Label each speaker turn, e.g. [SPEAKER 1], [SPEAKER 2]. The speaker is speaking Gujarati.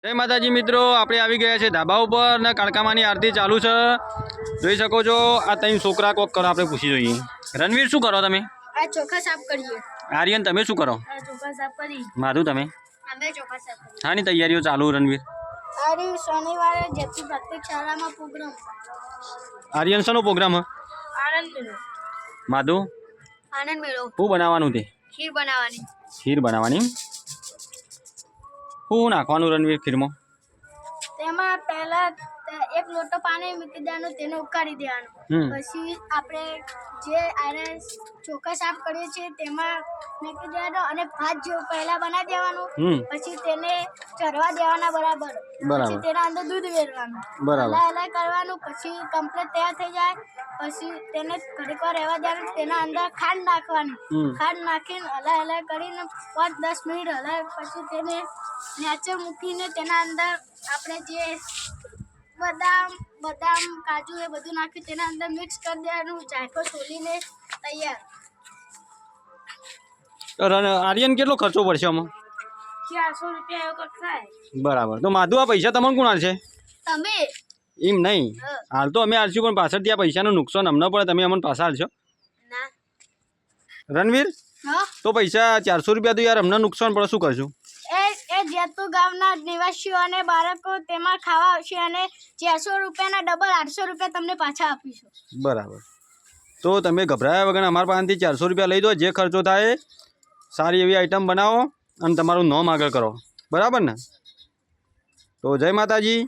[SPEAKER 1] जय माताजी मित्रों, આપણે આવી ગયા છે ધાબા ઉપર ને કાળકામાની આરતી ચાલુ છે। જોઈ શકો છો આ ત્રણ છોકરા કોક કરો, આપણે પૂછી જોઈએ। રણવીર શું કરો તમે?
[SPEAKER 2] આ ચોખા સાફ કરીએ।
[SPEAKER 1] આર્યન તમે શું કરો?
[SPEAKER 2] આ ચોખા સાફ કરી।
[SPEAKER 1] માધુ તમે?
[SPEAKER 2] અમે ચોખા સાફ કરી।
[SPEAKER 1] હાની તૈયારીઓ ચાલુ રણવીર?
[SPEAKER 2] આરી શનિવારે જેથી પ્રત્યેક શાળામાં પ્રોગ્રામ।
[SPEAKER 1] આર્યન શનો પ્રોગ્રામ?
[SPEAKER 2] આનંદ મેળો।
[SPEAKER 1] માધુ?
[SPEAKER 2] આનંદ મેળો।
[SPEAKER 1] શું બનાવવાનું તે?
[SPEAKER 2] ખીર બનાવવાની।
[SPEAKER 1] ખીર બનાવવાની? શું નાખવાનું રણવીર ખીરમાં?
[SPEAKER 2] તેમાં પહેલા એક લોટો પાણી મૂકી દેવાનું, તેને ઉકાળી દેવાનું। પછી આપણે જે આને ચોખા સાફ કરીએ છીએ તેમાં મૂકી દેવાનો અને ભાત જેવું પહેલા બનાવી દેવાનું। પછી તેને ચરવા દેવાના બરાબર। પછી તેના અંદર દૂધ વેરવાનું, હલાય કરવાનું। પછી કમ્પ્લીટ તૈયાર થઈ જાય પછી તેને ઘડીક વાર રહેવા દેવાનું। તેના અંદર ખાંડ નાખવાની, ખાંડ નાખીને હલાય કરીને 5-10 મિનિટ હલાય પછી તેને નીચે મૂકીને તેના અંદર આપણે જે બદામ કાજુ એ બધું નાખી તેના અંદર મિક્સ કરી દેવાનું। જાયફળ છોલીને તૈયાર।
[SPEAKER 1] આર્યન કેટલો ખર્ચો પડશે આમાં?
[SPEAKER 2] 400 રૂપિયા એવો થાય।
[SPEAKER 1] બરાબર। તો માધુ આ પૈસા તમને કોણ આલશે?
[SPEAKER 2] તમે?
[SPEAKER 1] એમ નહીં, હાલ તો અમે આલશું પણ પાછળથી આ પૈસાનું નુકસાન અમને પડે, તમે અમને પાછા આલશો?
[SPEAKER 2] ના।
[SPEAKER 1] રણવીર તો પૈસા 400 રૂપિયા તો યાર અમને નુકસાન પડે, શું કરશું?
[SPEAKER 2] એ જેતુ ગામના નિવાસીઓ અને બાળકો તેમાં ખાવા આવશે અને 400 રૂપિયાના ડબલ 800 રૂપિયા તમને પાછા આપીશું।
[SPEAKER 1] બરાબર। તો તમે ગભરાયા વગર અમારા પાસેથી 400 રૂપિયા લઈ દો, જે ખર્ચો થાય સારી એવી આઈટમ બનાવો અને તમારું નામ આગળ કરો, બરાબર ને? તો જય માતાજી।